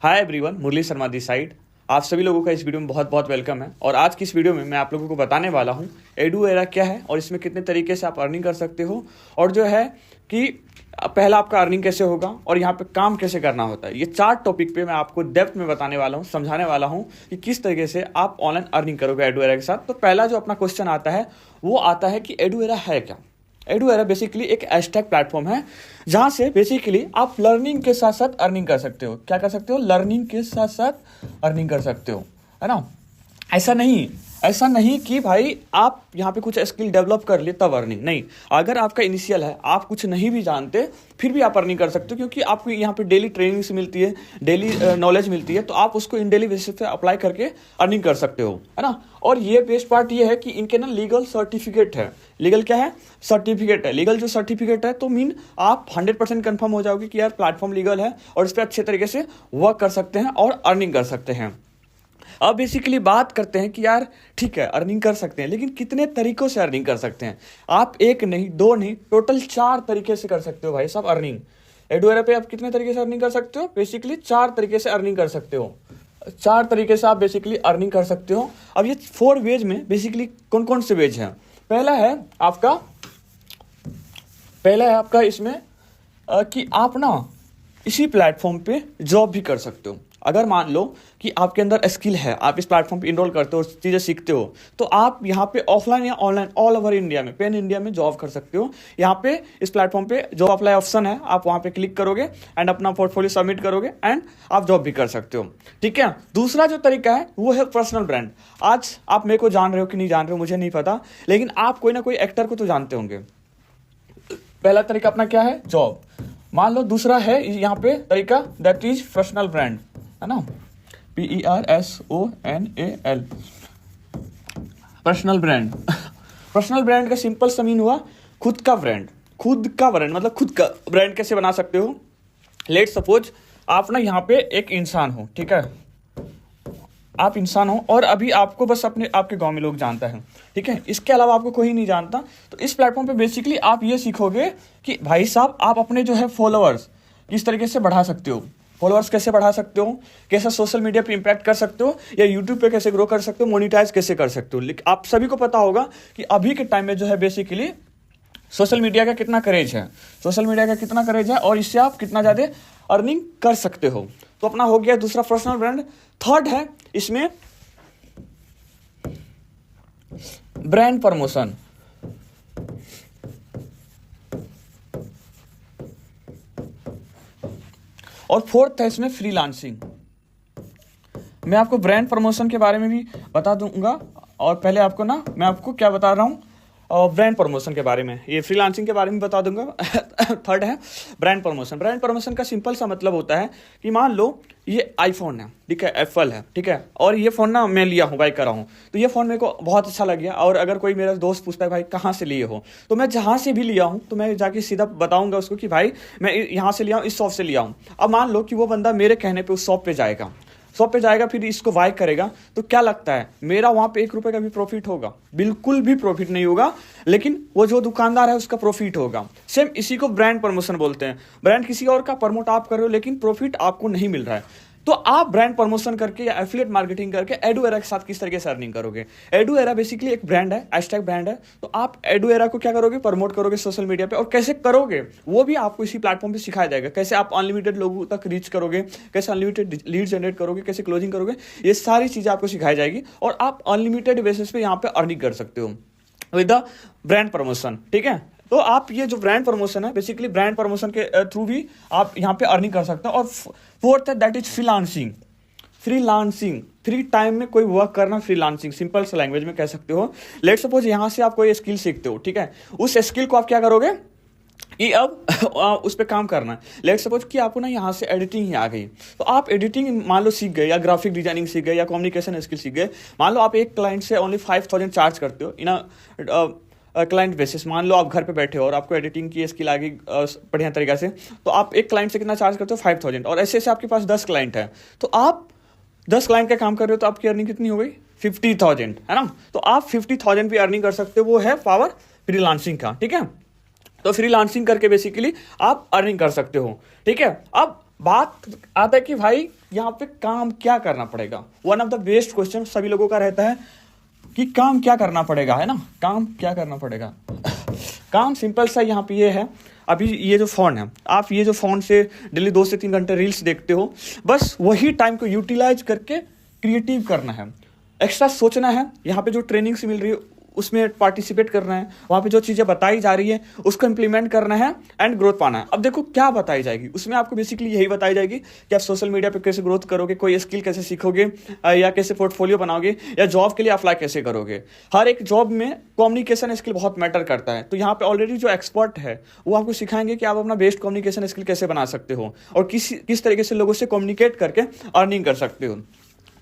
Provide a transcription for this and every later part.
Hi everyone, Murali Sharma this side. आप सभी लोगों का इस वीडियो में बहुत बहुत वेलकम है। और आज की इस वीडियो में मैं आप लोगों को बताने वाला हूँ एडू एरा क्या है और इसमें कितने तरीके से आप अर्निंग कर सकते हो, और जो है कि पहला आपका अर्निंग कैसे होगा और यहाँ पे काम कैसे करना होता है। ये 4 टॉपिक पे मैं आपको डेप्थ में बताने वाला हूँ, समझाने वाला हूँ कि किस तरीके से आप ऑनलाइन अर्निंग करोगे एडू एरा के साथ। तो पहला जो अपना क्वेश्चन आता है वो आता है कि एडू एरा है क्या। एडू एरा बेसिकली एक हैशटैग प्लेटफॉर्म है जहां से बेसिकली आप लर्निंग के साथ साथ अर्निंग कर सकते हो। क्या कर सकते हो? लर्निंग के साथ साथ अर्निंग कर सकते हो, है ना। ऐसा नहीं कि भाई आप यहाँ पे कुछ स्किल डेवलप कर लिए तब अर्निंग नहीं। अगर आपका इनिशियल है, आप कुछ नहीं भी जानते, फिर भी आप अर्निंग कर सकते हो, क्योंकि आपको यहाँ पे डेली ट्रेनिंग्स मिलती है, डेली नॉलेज मिलती है, तो आप उसको इन डेली बेसिस पे अप्लाई करके अर्निंग कर सकते हो, है ना। और ये बेस्ट पार्ट ये है कि इनके ना लीगल सर्टिफिकेट है। लीगल क्या है? सर्टिफिकेट है। लीगल जो सर्टिफिकेट है तो मीन आप 100% कंफर्म हो जाओगे कि यार प्लेटफॉर्म लीगल है और इस पर अच्छे तरीके से वर्क कर सकते हैं और अर्निंग कर सकते हैं। अब बेसिकली बात करते हैं कि यार ठीक है, अर्निंग कर सकते हैं, लेकिन कितने तरीकों से अर्निंग कर सकते हैं। आप एक नहीं, 2 नहीं, टोटल 4 तरीके से कर सकते हो भाई साहब अर्निंग। एडू एरा पे आप कितने तरीके से अर्निंग कर सकते हो? बेसिकली 4 तरीके से अर्निंग कर सकते हो। 4 तरीके से आप बेसिकली अर्निंग कर सकते हो। अब ये 4 वेज में बेसिकली कौन कौन से वेज हैं? पहला है आपका इसमें कि आप ना इसी प्लेटफॉर्म पे जॉब भी कर सकते हो। अगर मान लो कि आपके अंदर स्किल है, आप इस प्लेटफॉर्म पे इनरोल करते हो, चीज़ें सीखते हो, तो आप यहाँ पे ऑफलाइन या ऑनलाइन ऑल ओवर इंडिया में, पैन इंडिया में जॉब कर सकते हो। यहाँ पे इस प्लेटफॉर्म पे जॉब अप्लाई ऑप्शन है, आप वहाँ पे क्लिक करोगे एंड अपना पोर्टफोलियो सबमिट करोगे एंड आप जॉब भी कर सकते हो। ठीक है। दूसरा जो तरीका है वो है पर्सनल ब्रांड। आज आप मेरे को जान रहे हो कि नहीं जान रहे हो मुझे नहीं पता, लेकिन आप कोई ना कोई एक्टर को तो जानते होंगे। पहला तरीका अपना क्या है? जॉब, मान लो। दूसरा है यहाँ पे तरीका, दैट इज पर्सनल ब्रांड, है ना, PERSONAL, personal brand. Personal brand का सिंपल सा मीन हुआ खुद का ब्रांड। खुद का ब्रांड मतलब खुद का ब्रांड कैसे बना सकते हो? लेट सपोज आप ना यहाँ पे एक इंसान हो, ठीक है, आप इंसान हो और अभी आपको बस आपके गांव में लोग जानता है, ठीक है, इसके अलावा आपको कोई नहीं जानता। तो इस प्लेटफॉर्म पे बेसिकली आप ये सीखोगे कि भाई साहब आप अपने जो है फॉलोअर्स किस तरीके से बढ़ा सकते हो, फॉलोअर्स कैसे बढ़ा सकते हो, कैसा सोशल मीडिया पे इंपैक्ट कर सकते हो, या यूट्यूब पे कैसे ग्रो कर सकते हो, मोनिटाइज कैसे कर सकते हो। लेकिन आप सभी को पता होगा कि अभी के टाइम में जो है बेसिकली सोशल मीडिया का कितना करेज है, और इससे आप कितना ज़्यादा अर्निंग कर सकते हो। तो अपना हो गया दूसरा पर्सनल ब्रांड। थर्ड है इसमें ब्रांड प्रमोशन। और फोर्थ है इसमें फ्रीलांसिंग। मैं आपको ब्रांड प्रमोशन के बारे में भी बता दूंगा, और पहले आपको ना मैं आपको क्या बता रहा हूँ, ब्रांड प्रमोशन के बारे में, ये फ्रीलांसिंग के बारे में बता दूंगा। थर्ड है ब्रांड प्रमोशन। ब्रांड प्रमोशन का सिंपल सा मतलब होता है कि मान लो ये आईफोन है, ठीक है, एप्पल है, ठीक है, और ये फ़ोन ना मैं लिया हूँ, बाई करा हूँ, तो ये फ़ोन मेरे को बहुत अच्छा लग गया। और अगर कोई मेरा दोस्त पूछता है भाई कहाँ से लिए हो, तो मैं जहाँ से भी लिया हूँ तो मैं जाके सीधा बताऊँगा उसको कि भाई मैं यहाँ से लिया हूँ, इस शॉप से लिया हूँ। अब मान लो कि वो बंदा मेरे कहने पर उस शॉप पर जाएगा, फिर इसको बाय करेगा, तो क्या लगता है मेरा वहां पे 1 रुपए का भी प्रॉफिट होगा? बिल्कुल भी प्रॉफिट नहीं होगा, लेकिन वो जो दुकानदार है उसका प्रॉफिट होगा। सेम इसी को ब्रांड प्रमोशन बोलते हैं। ब्रांड किसी और का प्रमोट आप कर रहे हो, लेकिन प्रॉफिट आपको नहीं मिल रहा है। तो आप ब्रांड प्रमोशन करके या एफिलिएट मार्केटिंग करके एडू एरा के साथ किस तरीके से अर्निंग करोगे? एडू एरा बेसिकली एक ब्रांड है, हैशटैग ब्रांड है। तो आप एडू एरा को क्या करोगे? प्रमोट करोगे सोशल मीडिया पे। और कैसे करोगे वो भी आपको इसी प्लेटफॉर्म पे सिखाया जाएगा। कैसे आप अनलिमिटेड लोगों तक रीच करोगे, कैसे अनलिमिटेड लीड जनरेट करोगे, कैसे क्लोजिंग करोगे, ये सारी चीजें आपको सिखाई जाएगी और आप अनलिमिटेड बेसिस पे यहाँ पे अर्निंग कर सकते हो विद द ब्रांड प्रमोशन। ठीक है। तो आप ये जो ब्रांड प्रमोशन है, बेसिकलि ब्रांड प्रमोशन के थ्रू भी आप यहाँ पे अर्निंग कर सकते हो। और फोर्थ है that is freelancing. Free time में कोई वर्क करना, फ्रीलांसिंग सिंपल सा लैंग्वेज में कह सकते हो। लेट सपोज यहाँ से आप कोई स्किल सीखते हो, ठीक है, उस स्किल को आप क्या करोगे कि अब उस पर काम करना है। लेट सपोज कि आपको ना यहाँ से एडिटिंग ही आ गई, तो आप एडिटिंग मान लो सीख गए, या ग्राफिक डिजाइनिंग सीख गए, या कम्युनिकेशन स्किल सीख गए। मान लो आप एक क्लाइंट से ओनली 5000 चार्ज करते हो इन क्लाइंट बेसिस। मान लो आप घर पे बैठे हो और आपको एडिटिंग की स्किल आ गई बढ़िया तरीके से, तो आप एक क्लाइंट से कितना चार्ज करते हो? 5000। और ऐसे आपके पास 10 क्लाइंट है, तो आप 10 क्लाइंट का काम कर रहे हो, तो आपकी अर्निंग कितनी हो गई? 50,000, है ना। तो आप 50,000 भी अर्निंग कर सकते हो। वो है पावर फ्रीलांसिंग का। ठीक है। तो फ्रीलांसिंग करके बेसिकली आप अर्निंग कर सकते हो। ठीक है। अब बात आता है कि भाई यहाँ पे काम क्या करना पड़ेगा। One of the best question सभी लोगों का रहता है कि काम क्या करना पड़ेगा, है ना, काम क्या करना पड़ेगा। काम सिंपल सा यहाँ पे ये है, अभी ये जो फ़ोन है, आप ये जो फ़ोन से डेली 2 से 3 घंटे रील्स देखते हो, बस वही टाइम को यूटिलाइज करके क्रिएटिव करना है, एक्स्ट्रा सोचना है। यहाँ पे जो ट्रेनिंग से मिल रही है उसमें पार्टिसिपेट करना है, वहाँ पे जो चीज़ें बताई जा रही है उसको इम्प्लीमेंट करना है एंड ग्रोथ पाना है। अब देखो क्या बताई जाएगी उसमें, आपको बेसिकली यही बताई जाएगी कि आप सोशल मीडिया पे कैसे ग्रोथ करोगे, कोई स्किल कैसे सीखोगे, या कैसे पोर्टफोलियो बनाओगे, या जॉब के लिए अप्लाई कैसे करोगे। हर एक जॉब में कम्युनिकेशन स्किल बहुत मैटर करता है, तो यहाँ पे ऑलरेडी जो एक्सपर्ट है वो आपको सिखाएंगे कि आप अपना बेस्ट कम्युनिकेशन स्किल कैसे बना सकते हो और किस तरीके से लोगों से कम्युनिकेट करके अर्निंग कर सकते हो।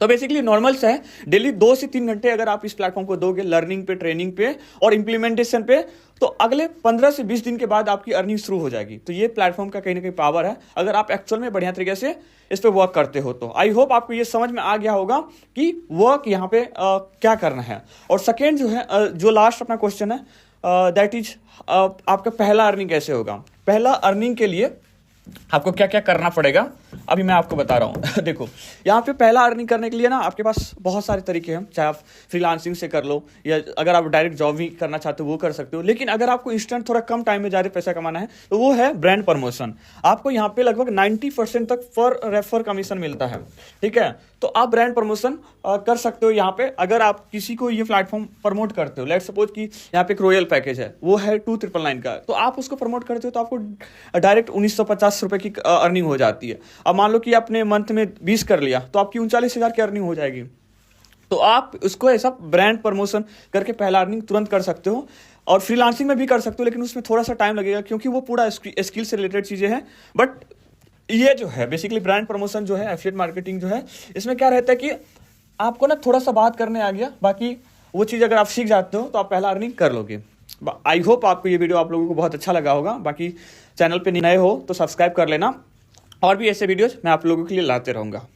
तो बेसिकली नॉर्मल सा है, डेली 2 से 3 घंटे अगर आप इस प्लेटफॉर्म को दोगे लर्निंग पे, ट्रेनिंग पे और इम्प्लीमेंटेशन पे, तो अगले 15 से 20 दिन के बाद आपकी अर्निंग शुरू हो जाएगी। तो ये प्लेटफॉर्म का कहीं ना कहीं पावर है, अगर आप एक्चुअल में बढ़िया तरीके से इस पर वर्क करते हो तो। आई होप आपको ये समझ में आ गया होगा कि वर्क यहाँ पे क्या करना है। और सेकेंड जो है, जो लास्ट अपना क्वेश्चन है, दैट इज आपका पहला अर्निंग कैसे होगा। पहला अर्निंग के लिए आपको क्या क्या करना पड़ेगा अभी मैं आपको बता रहा हूँ। देखो यहाँ पे पहला अर्निंग करने के लिए ना आपके पास बहुत सारे तरीके हैं, चाहे आप फ्रीलांसिंग से कर लो या अगर आप डायरेक्ट जॉब भी करना चाहते हो वो कर सकते हो। लेकिन अगर आपको इंस्टेंट थोड़ा कम टाइम में ज़्यादा पैसा कमाना है तो वो है ब्रांड प्रमोशन। आपको यहाँ पे लगभग 90% तक पर रेफर कमीशन मिलता है, ठीक है। तो आप ब्रांड प्रमोशन कर सकते हो यहाँ पे। अगर आप किसी को ये प्लेटफॉर्म प्रमोट करते हो, लेट सपोज कि यहाँ पे एक रॉयल पैकेज है, वो है 2999 का, तो आप उसको प्रमोट करते हो तो आपको डायरेक्ट 1950 रुपए की अर्निंग हो जाती है। अब मान लो कि आपने मंथ में 20 कर लिया तो आपकी 39,000 की अर्निंग हो जाएगी। तो आप उसको ऐसा ब्रांड प्रमोशन करके पहला अर्निंग तुरंत कर सकते हो। और फ्रीलांसिंग में भी कर सकते हो, लेकिन उसमें थोड़ा सा टाइम लगेगा क्योंकि वो पूरा स्किल से रिलेटेड चीज़ें हैं। बट ये जो है बेसिकली ब्रांड प्रमोशन जो है, एफिलिएट मार्केटिंग जो है, इसमें क्या रहता है कि आपको ना थोड़ा सा बात करने आ गया, बाकी वो चीज़ अगर आप सीख जाते हो तो आप पहला अर्निंग कर लोगे। आई होप आपको ये वीडियो आप लोगों को बहुत अच्छा लगा होगा। बाकी चैनल पे नए हो तो सब्सक्राइब कर लेना, और भी ऐसे वीडियोज मैं आप लोगों के लिए लाते रहूँगा।